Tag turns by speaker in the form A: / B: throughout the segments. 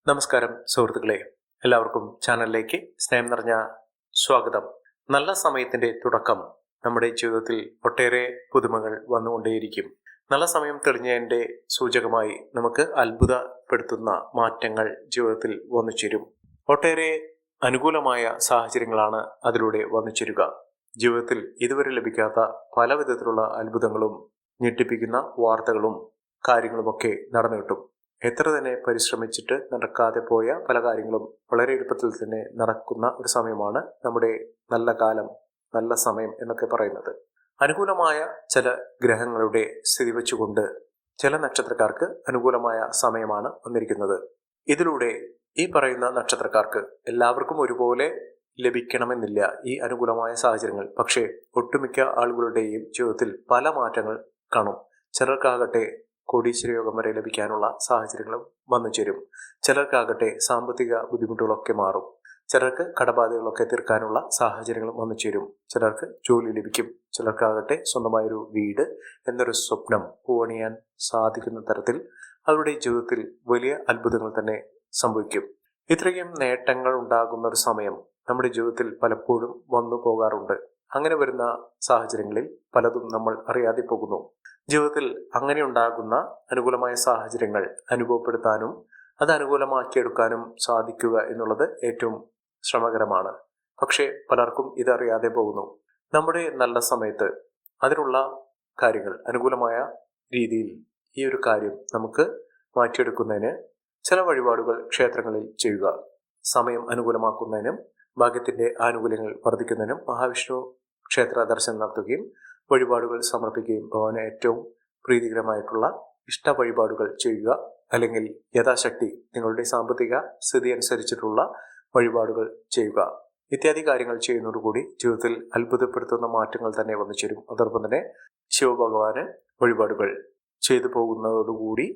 A: നമസ്കാരം സുഹൃത്തുക്കളെ, എല്ലാവർക്കും ചാനലിലേക്ക് സ്നേഹം നിറഞ്ഞ സ്വാഗതം. നല്ല സമയത്തിന്റെ തുടക്കം നമ്മുടെ ജീവിതത്തിൽ ഒട്ടേറെ പുതുമകൾ വന്നുകൊണ്ടേയിരിക്കും. നല്ല സമയം തെളിഞ്ഞതിന്റെ സൂചകമായി നമുക്ക് അത്ഭുതപ്പെടുത്തുന്ന മാറ്റങ്ങൾ ജീവിതത്തിൽ വന്നു ചേരും. ഒട്ടേറെ അനുകൂലമായ സാഹചര്യങ്ങളാണ് അതിലൂടെ വന്നു ചേരുക. ജീവിതത്തിൽ ഇതുവരെ ലഭിക്കാത്ത പല വിധത്തിലുള്ള അത്ഭുതങ്ങളും ഞെട്ടിപ്പിക്കുന്ന വാർത്തകളും കാര്യങ്ങളുമൊക്കെ നടന്നു കിട്ടും. എത്ര തന്നെ പരിശ്രമിച്ചിട്ട് നടക്കാതെ പോയ പല കാര്യങ്ങളും വളരെ എളുപ്പത്തിൽ തന്നെ നടക്കുന്ന ഒരു സമയമാണ് നമ്മുടെ നല്ല കാലം, നല്ല സമയം എന്നൊക്കെ പറയുന്നത്. അനുകൂലമായ ചില ഗ്രഹങ്ങളുടെ സ്ഥിതി വെച്ചുകൊണ്ട് ചില നക്ഷത്രക്കാർക്ക് അനുകൂലമായ സമയമാണ് വന്നിരിക്കുന്നത്. ഇതിലൂടെ ഈ പറയുന്ന നക്ഷത്രക്കാർക്ക് എല്ലാവർക്കും ഒരുപോലെ ലഭിക്കണമെന്നില്ല ഈ അനുകൂലമായ സാഹചര്യങ്ങൾ. പക്ഷേ ഒട്ടുമിക്ക ആളുകളുടെയും ജീവിതത്തിൽ പല മാറ്റങ്ങൾ കാണും. ചിലർക്കാകട്ടെ കോടീശ്വരയോഗം വരെ ലഭിക്കാനുള്ള സാഹചര്യങ്ങളും വന്നു ചേരും. ചിലർക്കാകട്ടെ സാമ്പത്തിക ബുദ്ധിമുട്ടുകളൊക്കെ മാറും. ചിലർക്ക് കടബാധകളൊക്കെ തീർക്കാനുള്ള സാഹചര്യങ്ങളും വന്നു ചേരും. ചിലർക്ക് ജോലി ലഭിക്കും. ചിലർക്കാകട്ടെ സ്വന്തമായൊരു വീട് എന്നൊരു സ്വപ്നം പൂവണിയാൻ സാധിക്കുന്ന തരത്തിൽ അവരുടെ ജീവിതത്തിൽ വലിയ അത്ഭുതങ്ങൾ തന്നെ സംഭവിക്കും. ഇത്രയും നേട്ടങ്ങൾ ഉണ്ടാകുന്ന ഒരു സമയം നമ്മുടെ ജീവിതത്തിൽ പലപ്പോഴും വന്നു പോകാറുണ്ട്. അങ്ങനെ വരുന്ന സാഹചര്യങ്ങളിൽ പലതും നമ്മൾ അറിയാതെ പോകുന്നു. ജീവിതത്തിൽ അങ്ങനെ ഉണ്ടാകുന്ന അനുകൂലമായ സാഹചര്യങ്ങൾ അനുഭവപ്പെടുത്താനും അത് അനുകൂലമാക്കിയെടുക്കാനും സാധിക്കുക എന്നുള്ളത് ഏറ്റവും ശ്രമകരമാണ്. പക്ഷേ പലർക്കും ഇതറിയാതെ പോകുന്നു. നമ്മുടെ നല്ല സമയത്ത് അതിനുള്ള കാര്യങ്ങൾ അനുകൂലമായ രീതിയിൽ ഈ ഒരു കാര്യം നമുക്ക് മാറ്റിയെടുക്കുന്നതിന് ചില വഴിപാടുകൾ ക്ഷേത്രങ്ങളിൽ ചെയ്യുക. സമയം അനുകൂലമാക്കുന്നതിനും ഭാഗ്യത്തിന്റെ ആനുകൂല്യങ്ങൾ വർദ്ധിക്കുന്നതിനും മഹാവിഷ്ണു ക്ഷേത്ര ദർശനം നടത്തുകയും വഴിപാടുകൾ സമർപ്പിക്കുകയും ഭഗവാന് ഏറ്റവും പ്രീതികരമായിട്ടുള്ള ഇഷ്ട വഴിപാടുകൾ ചെയ്യുക. അല്ലെങ്കിൽ യഥാശക്തി നിങ്ങളുടെ സാമ്പത്തിക സ്ഥിതി അനുസരിച്ചിട്ടുള്ള വഴിപാടുകൾ ചെയ്യുക. ഇത്യാദി കാര്യങ്ങൾ ചെയ്യുന്നതോടുകൂടി ജീവിതത്തിൽ അത്ഭുതപ്പെടുത്തുന്ന മാറ്റങ്ങൾ തന്നെ വന്നു ചേരും. അതോടൊപ്പം തന്നെ ശിവഭഗവാന് വഴിപാടുകൾ ചെയ്തു പോകുന്നതോടുകൂടി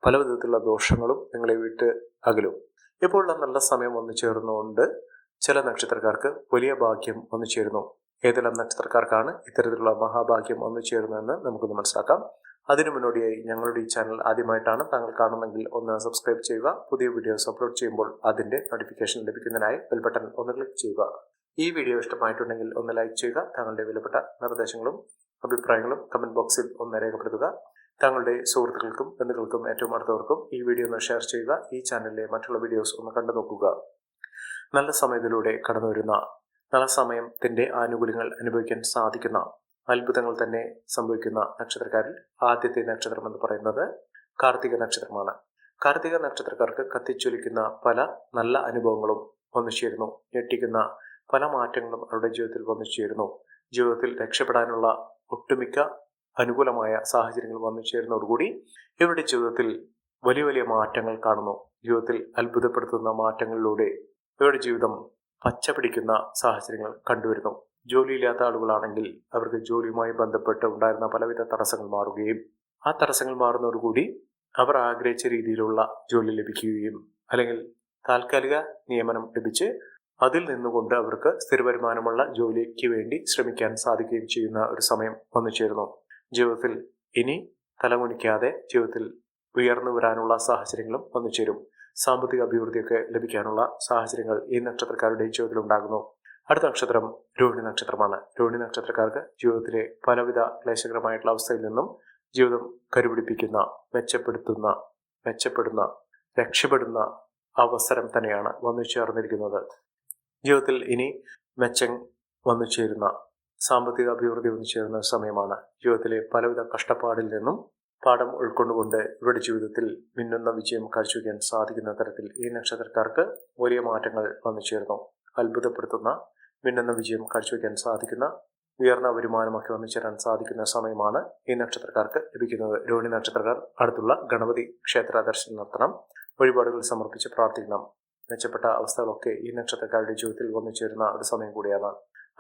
A: പല വിധത്തിലുള്ള ദോഷങ്ങളും നിങ്ങളെ വിട്ട് അകലും. ഇപ്പോഴുള്ള നല്ല സമയം വന്നു ചേർന്നുകൊണ്ട് ചില നക്ഷത്രക്കാർക്ക് വലിയ ഭാഗ്യം വന്നു ചേരുന്നു. ഏതെല്ലാം നക്ഷത്രക്കാർക്കാണ് ഇത്തരത്തിലുള്ള മഹാഭാഗ്യം വന്നു ചേരുന്നതെന്ന് നമുക്കൊന്ന് മനസ്സിലാക്കാം. അതിനു മുന്നോടിയായി ഞങ്ങളുടെ ഈ ചാനൽ ആദ്യമായിട്ടാണ് താങ്കൾ കാണുന്നെങ്കിൽ ഒന്ന് സബ്സ്ക്രൈബ് ചെയ്യുക. പുതിയ വീഡിയോസ് അപ്ലോഡ് ചെയ്യുമ്പോൾ അതിന്റെ നോട്ടിഫിക്കേഷൻ ലഭിക്കുന്നതിനായി ബെൽ ബട്ടൺ ഒന്ന് ക്ലിക്ക് ചെയ്യുക. ഈ വീഡിയോ ഇഷ്ടമായിട്ടുണ്ടെങ്കിൽ ഒന്ന് ലൈക്ക് ചെയ്യുക. താങ്കളുടെ വിലപ്പെട്ട നിർദ്ദേശങ്ങളും അഭിപ്രായങ്ങളും കമന്റ് ബോക്സിൽ ഒന്ന് രേഖപ്പെടുത്തുക. താങ്കളുടെ സുഹൃത്തുക്കൾക്കും ബന്ധുക്കൾക്കും ഏറ്റവും അടുത്തവർക്കും ഈ വീഡിയോ ഒന്ന് ഷെയർ ചെയ്യുക. ഈ ചാനലിലെ മറ്റുള്ള വീഡിയോസ് ഒന്ന് കണ്ടു നോക്കുക. നല്ല സമയത്തിലൂടെ കടന്നു വരുന്ന നല്ല സമയത്തിന്റെ ആനുകൂല്യങ്ങൾ അനുഭവിക്കാൻ സാധിക്കുന്ന അത്ഭുതങ്ങൾ തന്നെ സംഭവിക്കുന്ന നക്ഷത്രക്കാരിൽ ആദ്യത്തെ നക്ഷത്രം എന്ന് പറയുന്നത് കാർത്തിക നക്ഷത്രമാണ്. കാർത്തിക നക്ഷത്രക്കാർക്ക് കത്തിച്ചൊലിക്കുന്ന പല നല്ല അനുഭവങ്ങളും വന്നു ചേരുന്നു. ഞെട്ടിക്കുന്ന പല മാറ്റങ്ങളും അവരുടെ ജീവിതത്തിൽ വന്നു ചേരുന്നു. ജീവിതത്തിൽ രക്ഷപ്പെടാനുള്ള ഒട്ടുമിക്ക അനുകൂലമായ സാഹചര്യങ്ങൾ വന്നു ചേരുന്നതോടുകൂടി ഇവരുടെ ജീവിതത്തിൽ വലിയ വലിയ മാറ്റങ്ങൾ കാണുന്നു. ജീവിതത്തിൽ അത്ഭുതപ്പെടുത്തുന്ന മാറ്റങ്ങളിലൂടെ ഇവരുടെ ജീവിതം പച്ച പിടിക്കുന്ന സാഹചര്യങ്ങൾ കണ്ടുവരുന്നു. ജോലിയില്ലാത്ത ആളുകളാണെങ്കിൽ അവർക്ക് ജോലിയുമായി ബന്ധപ്പെട്ട് ഉണ്ടായിരുന്ന പലവിധ തടസ്സങ്ങൾ മാറുകയും ആ തടസ്സങ്ങൾ മാറുന്നതോടുകൂടി അവർ ആഗ്രഹിച്ച രീതിയിലുള്ള ജോലി ലഭിക്കുകയും അല്ലെങ്കിൽ താൽക്കാലിക നിയമനം ലഭിച്ച് അതിൽ നിന്നുകൊണ്ട് അവർക്ക് സ്ഥിര വരുമാനമുള്ള ജോലിക്ക് വേണ്ടി ശ്രമിക്കാൻ സാധിക്കുകയും ചെയ്യുന്ന ഒരു സമയം വന്നു ചേരുന്നു. ജീവിതത്തിൽ ഇനി തലമുനിക്കാതെ ജീവിതത്തിൽ ഉയർന്നു വരാനുള്ള സാഹചര്യങ്ങളും വന്നു ചേരും. സാമ്പത്തിക അഭിവൃദ്ധിയൊക്കെ ലഭിക്കാനുള്ള സാഹചര്യങ്ങൾ ഈ നക്ഷത്രക്കാരുടെ ജീവിതത്തിൽ ഉണ്ടാകുന്നു. അടുത്ത നക്ഷത്രം രോഹിണി നക്ഷത്രമാണ്. രോഹിണി നക്ഷത്രക്കാർക്ക് ജീവിതത്തിലെ പലവിധ ക്ലേശകരമായിട്ടുള്ള അവസ്ഥയിൽ നിന്നും ജീവിതം കരുപിടിപ്പിക്കുന്ന മെച്ചപ്പെടുന്ന രക്ഷപ്പെടുന്ന അവസരം തന്നെയാണ് വന്നു ചേർന്നിരിക്കുന്നത്. ജീവിതത്തിൽ ഇനി മെച്ചം വന്നു ചേരുന്ന സാമ്പത്തിക അഭിവൃദ്ധി വന്നു ചേരുന്ന സമയമാണ്. ജീവിതത്തിലെ പലവിധ കഷ്ടപ്പാടിൽ നിന്നും പാഠം ഉൾക്കൊണ്ടുകൊണ്ട് ഇവരുടെ ജീവിതത്തിൽ മിന്നുന്ന വിജയം കാഴ്ചവെക്കാൻ സാധിക്കുന്ന തരത്തിൽ ഈ നക്ഷത്രക്കാർക്ക് വലിയ മാറ്റങ്ങൾ വന്നു ചേർന്നു. അത്ഭുതപ്പെടുത്തുന്ന മിന്നുന്ന വിജയം കാഴ്ചവെക്കാൻ സാധിക്കുന്ന ഉയർന്ന വരുമാനമൊക്കെ വന്നു ചേരാൻ സാധിക്കുന്ന സമയമാണ് ഈ നക്ഷത്രക്കാർക്ക് ലഭിക്കുന്നത്. രോഹിണി നക്ഷത്രക്കാർ അടുത്തുള്ള ഗണപതി ക്ഷേത്ര ദർശനം നടത്തണം. വഴിപാടുകൾ സമർപ്പിച്ച് പ്രാർത്ഥിക്കണം. മെച്ചപ്പെട്ട അവസ്ഥകളൊക്കെ ഈ നക്ഷത്രക്കാരുടെ ജീവിതത്തിൽ വന്നു ചേരുന്ന ഒരു സമയം കൂടിയാണ്.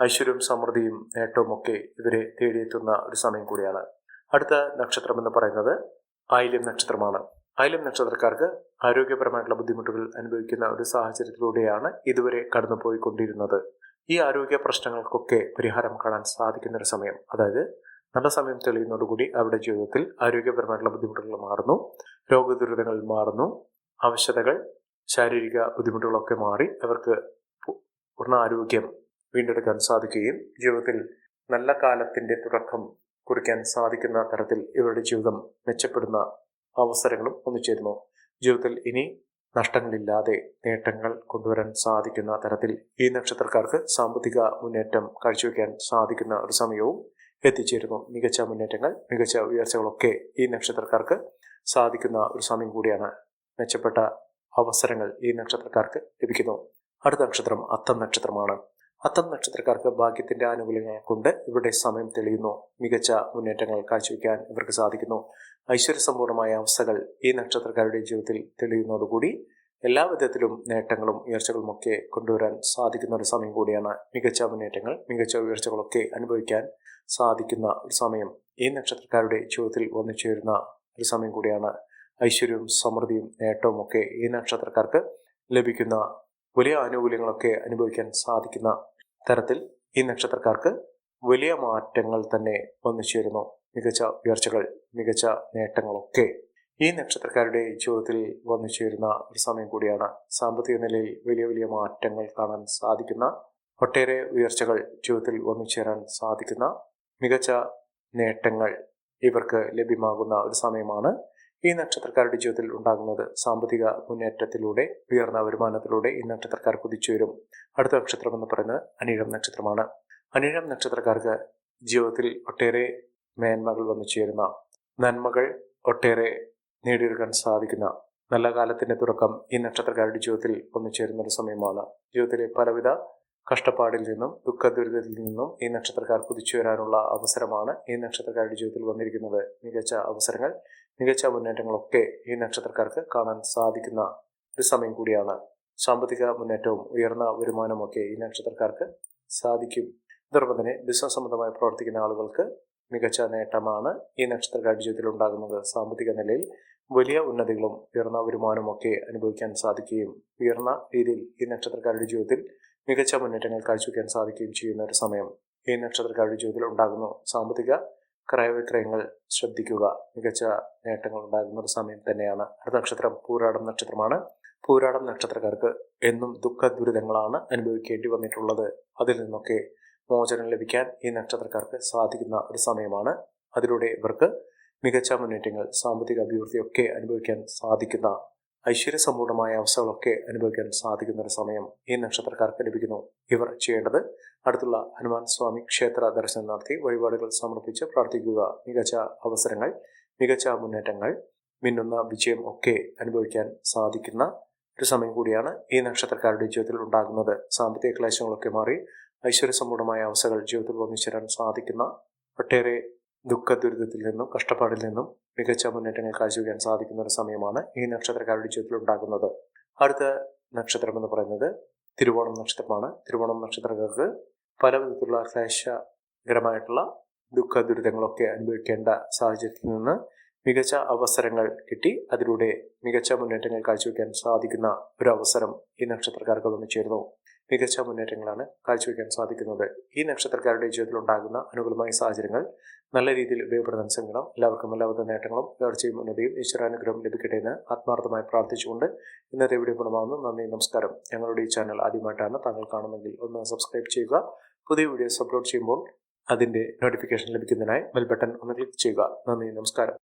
A: ഐശ്വര്യവും സമൃദ്ധിയും നേട്ടവും ഒക്കെ ഇവരെ തേടിയെത്തുന്ന ഒരു സമയം കൂടിയാണ്. അടുത്ത നക്ഷത്രം എന്ന് പറയുന്നത് ആയില്യം നക്ഷത്രമാണ്. ആയില്യം നക്ഷത്രക്കാർക്ക് ആരോഗ്യപരമായിട്ടുള്ള ബുദ്ധിമുട്ടുകൾ അനുഭവിക്കുന്ന ഒരു സാഹചര്യത്തിലൂടെയാണ് ഇതുവരെ കടന്നുപോയിക്കൊണ്ടിരുന്നത്. ഈ ആരോഗ്യ പ്രശ്നങ്ങൾക്കൊക്കെ പരിഹാരം കാണാൻ സാധിക്കുന്ന ഒരു സമയം, അതായത് നല്ല സമയം തെളിയുന്നതോടുകൂടി അവരുടെ ജീവിതത്തിൽ ആരോഗ്യപരമായിട്ടുള്ള ബുദ്ധിമുട്ടുകൾ മാറുന്നു. രോഗദുരിതങ്ങൾ മാറുന്നു. അവശതകൾ ശാരീരിക ബുദ്ധിമുട്ടുകളൊക്കെ മാറി അവർക്ക് പൂർണ്ണ ആരോഗ്യം വീണ്ടെടുക്കാൻ സാധിക്കുകയും ജീവിതത്തിൽ നല്ല കാലത്തിൻ്റെ തുടക്കം കുറിക്കാൻ സാധിക്കുന്ന തരത്തിൽ ഇവരുടെ ജീവിതം മെച്ചപ്പെടുന്ന അവസരങ്ങളും ഒന്നിച്ചേരുന്നു. ജീവിതത്തിൽ ഇനി നഷ്ടങ്ങളില്ലാതെ നേട്ടങ്ങൾ കൊണ്ടുവരാൻ സാധിക്കുന്ന തരത്തിൽ ഈ നക്ഷത്രക്കാർക്ക് സാമ്പത്തിക മുന്നേറ്റം കാഴ്ചവെക്കാൻ സാധിക്കുന്ന ഒരു സമയവും എത്തിച്ചേരുന്നു. മികച്ച മുന്നേറ്റങ്ങൾ, മികച്ച ഉയർച്ചകളൊക്കെ ഈ നക്ഷത്രക്കാർക്ക് സാധിക്കുന്ന ഒരു സമയം കൂടിയാണ്. മെച്ചപ്പെട്ട അവസരങ്ങൾ ഈ നക്ഷത്രക്കാർക്ക് ലഭിക്കുന്നു. അടുത്ത നക്ഷത്രം അത്തം നക്ഷത്രമാണ്. അത്തം നക്ഷത്രക്കാർക്ക് ഭാഗ്യത്തിന്റെ ആനുകൂല്യങ്ങൾ കൊണ്ട് ഇവരുടെ സമയം തെളിയുന്നു. മികച്ച മുന്നേറ്റങ്ങൾ കാഴ്ചവെക്കാൻ ഇവർക്ക് സാധിക്കുന്നു. ഐശ്വര്യസമ്പൂർണമായ അവസ്ഥകൾ ഈ നക്ഷത്രക്കാരുടെ ജീവിതത്തിൽ തെളിയുന്നതോടുകൂടി എല്ലാ വിധത്തിലും നേട്ടങ്ങളും ഉയർച്ചകളും ഒക്കെ കൊണ്ടുവരാൻ സാധിക്കുന്ന ഒരു സമയം കൂടിയാണ്. മികച്ച മുന്നേറ്റങ്ങൾ, മികച്ച ഉയർച്ചകളൊക്കെ അനുഭവിക്കാൻ സാധിക്കുന്ന ഒരു സമയം ഈ നക്ഷത്രക്കാരുടെ ജീവിതത്തിൽ വന്നു ചേരുന്ന ഒരു സമയം കൂടിയാണ്. ഐശ്വര്യവും സമൃദ്ധിയും നേട്ടവും ഒക്കെ ഈ നക്ഷത്രക്കാർക്ക് ലഭിക്കുന്ന വലിയ ആനുകൂല്യങ്ങളൊക്കെ അനുഭവിക്കാൻ സാധിക്കുന്ന തരത്തിൽ ഈ നക്ഷത്രക്കാർക്ക് വലിയ മാറ്റങ്ങൾ തന്നെ വന്നു ചേരുന്നു. മികച്ച ഉയർച്ചകൾ, മികച്ച നേട്ടങ്ങളൊക്കെ ഈ നക്ഷത്രക്കാരുടെ ജീവിതത്തിൽ വന്നു ചേരുന്ന ഒരു സമയം കൂടിയാണ്. സാമ്പത്തിക നിലയിൽ വലിയ വലിയ മാറ്റങ്ങൾ കാണാൻ സാധിക്കുന്ന, ഒട്ടേറെ ഉയർച്ചകൾ ജീവിതത്തിൽ വന്നു ചേരാൻ സാധിക്കുന്ന, മികച്ച നേട്ടങ്ങൾ ഇവർക്ക് ലഭ്യമാകുന്ന ഒരു സമയമാണ് ഈ നക്ഷത്രക്കാരുടെ ജീവിതത്തിൽ ഉണ്ടാകുന്നത്. സാമ്പത്തിക മുന്നേറ്റത്തിലൂടെ, ഉയർന്ന വരുമാനത്തിലൂടെ ഈ നക്ഷത്രക്കാർ കുതിച്ചുവരും. അടുത്ത നക്ഷത്രം എന്ന് പറയുന്നത് അനിഴം നക്ഷത്രമാണ്. അനിഴം നക്ഷത്രക്കാർക്ക് ജീവിതത്തിൽ ഒട്ടേറെ മേന്മകൾ വന്നു ചേരുന്ന, നന്മകൾ ഒട്ടേറെ നേടിയെടുക്കാൻ സാധിക്കുന്ന നല്ല കാലത്തിന്റെ തുടക്കം ഈ നക്ഷത്രക്കാരുടെ ജീവിതത്തിൽ വന്നു ചേരുന്ന ഒരു സമയമാണ്. ജീവിതത്തിലെ പലവിധ കഷ്ടപ്പാടിൽ നിന്നും ദുഃഖദുരിതത്തിൽ നിന്നും ഈ നക്ഷത്രക്കാർ കുതിച്ചു വരാനുള്ള അവസരമാണ് ഈ നക്ഷത്രക്കാരുടെ ജീവിതത്തിൽ വന്നിരിക്കുന്നത്. മികച്ച അവസരങ്ങൾ, മികച്ച മുന്നേറ്റങ്ങളൊക്കെ ഈ നക്ഷത്രക്കാർക്ക് കാണാൻ സാധിക്കുന്ന ഒരു സമയം കൂടിയാണ്. സാമ്പത്തിക മുന്നേറ്റവും ഉയർന്ന വരുമാനമൊക്കെ ഈ നക്ഷത്രക്കാർക്ക് സാധിക്കും. അതോടൊപ്പം തന്നെ ബിസിനസ് സംബന്ധമായി പ്രവർത്തിക്കുന്ന ആളുകൾക്ക് മികച്ച നേട്ടമാണ് ഈ നക്ഷത്രക്കാരുടെ ജീവിതത്തിൽ ഉണ്ടാകുന്നത്. സാമ്പത്തിക നിലയിൽ വലിയ ഉന്നതികളും ഉയർന്ന വരുമാനവും ഒക്കെ അനുഭവിക്കാൻ സാധിക്കുകയും ഉയർന്ന രീതിയിൽ ഈ നക്ഷത്രക്കാരുടെ ജീവിതത്തിൽ മികച്ച മുന്നേറ്റങ്ങൾ കാഴ്ചവെക്കാൻ സാധിക്കുകയും ചെയ്യുന്ന ഒരു സമയം ഈ നക്ഷത്രക്കാരുടെ ജീവിതത്തിൽ ഉണ്ടാകുന്നു. സാമ്പത്തിക ക്രയവിക്രയങ്ങൾ ശ്രദ്ധിക്കുക, മികച്ച നേട്ടങ്ങൾ ഉണ്ടാകുന്ന ഒരു സമയം തന്നെയാണ്. അടുത്ത നക്ഷത്രം പൂരാടം നക്ഷത്രമാണ്. പൂരാടം നക്ഷത്രക്കാർക്ക് എന്നും ദുഃഖ ദുരിതങ്ങളാണ് അനുഭവിക്കേണ്ടി വന്നിട്ടുള്ളത്. അതിൽ നിന്നൊക്കെ മോചനം ലഭിക്കാൻ ഈ നക്ഷത്രക്കാർക്ക് സാധിക്കുന്ന ഒരു സമയമാണ്. അതിലൂടെ ഇവർക്ക് മികച്ച മുന്നേറ്റങ്ങൾ, സാമ്പത്തിക അഭിവൃദ്ധിയൊക്കെ അനുഭവിക്കാൻ സാധിക്കുന്ന, ഐശ്വര്യസമ്പൂർണമായ അവസ്ഥകളൊക്കെ അനുഭവിക്കാൻ സാധിക്കുന്ന ഒരു സമയം ഈ നക്ഷത്രക്കാർക്ക് ലഭിക്കുന്നു. ഇവർ ചെയ്യേണ്ടത് അടുത്തുള്ള ഹനുമാൻ സ്വാമി ക്ഷേത്ര ദർശനം നടത്തി വഴിപാടുകൾ സമർപ്പിച്ച് പ്രാർത്ഥിക്കുക. മികച്ച അവസരങ്ങൾ, മികച്ച മുന്നേറ്റങ്ങൾ, മിന്നുന്ന വിജയം ഒക്കെ അനുഭവിക്കാൻ സാധിക്കുന്ന ഒരു സമയം കൂടിയാണ് ഈ നക്ഷത്രക്കാരുടെ ജീവിതത്തിൽ ഉണ്ടാകുന്നത്. സാമ്പത്തിക ക്ലേശങ്ങളൊക്കെ മാറി ഐശ്വര്യസമ്പൂർണമായ അവസ്ഥകൾ ജീവിതത്തിൽ വന്നു ചേരാൻ സാധിക്കുന്ന, ഒട്ടേറെ ദുഃഖ ദുരിതത്തിൽ നിന്നും കഷ്ടപ്പാടിൽ നിന്നും മികച്ച മുന്നേറ്റങ്ങൾ കാഴ്ചവെക്കാൻ സാധിക്കുന്ന ഒരു സമയമാണ് ഈ നക്ഷത്രക്കാരുടെ ജീവിതത്തിൽ ഉണ്ടാകുന്നത്. അടുത്ത നക്ഷത്രം എന്ന് പറയുന്നത് തിരുവോണം നക്ഷത്രമാണ്. തിരുവോണം നക്ഷത്രക്കാർക്ക് പല വിധത്തിലുള്ള ക്ലേശകരമായിട്ടുള്ള ദുഃഖ ദുരിതങ്ങളൊക്കെ അനുഭവിക്കേണ്ട സാഹചര്യത്തിൽ നിന്ന് മികച്ച അവസരങ്ങൾ കിട്ടി അതിലൂടെ മികച്ച മുന്നേറ്റങ്ങൾ കാഴ്ചവെക്കാൻ സാധിക്കുന്ന ഒരു അവസരം ഈ നക്ഷത്രക്കാർക്ക് വന്നു ചേരുന്നു. മികച്ച മുന്നേറ്റങ്ങളാണ് കാഴ്ചവെക്കാൻ സാധിക്കുന്നത്. ഈ നക്ഷത്രക്കാരുടെ ജീവിതത്തിൽ ഉണ്ടാകുന്ന അനുകൂലമായ സാഹചര്യങ്ങൾ നല്ല രീതിയിൽ ഉപയോഗപ്പെടുത്താൻ ശ്രമിക്കണം. എല്ലാവർക്കും എല്ലാവിധ നേട്ടങ്ങളും ഉയർച്ചയും ഉന്നതിയും ഈശ്വരാനുഗ്രഹം ലഭിക്കട്ടെ എന്ന് ആത്മാർത്ഥമായി പ്രാർത്ഥിച്ചുകൊണ്ട് ഇന്നത്തെ വീഡിയോ ഗുണമാകുന്നു. നന്ദി, നമസ്കാരം. ഞങ്ങളുടെ ഈ ചാനൽ ആദ്യമായിട്ടാണ് താങ്കൾ കാണുമെങ്കിൽ ഒന്ന് സബ്സ്ക്രൈബ് ചെയ്യുക. പുതിയ വീഡിയോസ് അപ്ലോഡ് ചെയ്യുമ്പോൾ അതിൻ്റെ നോട്ടിഫിക്കേഷൻ ലഭിക്കുന്നതിനായി ബെൽ ബട്ടൺ ഒന്ന് ക്ലിക്ക് ചെയ്യുക. നന്ദി, നമസ്കാരം.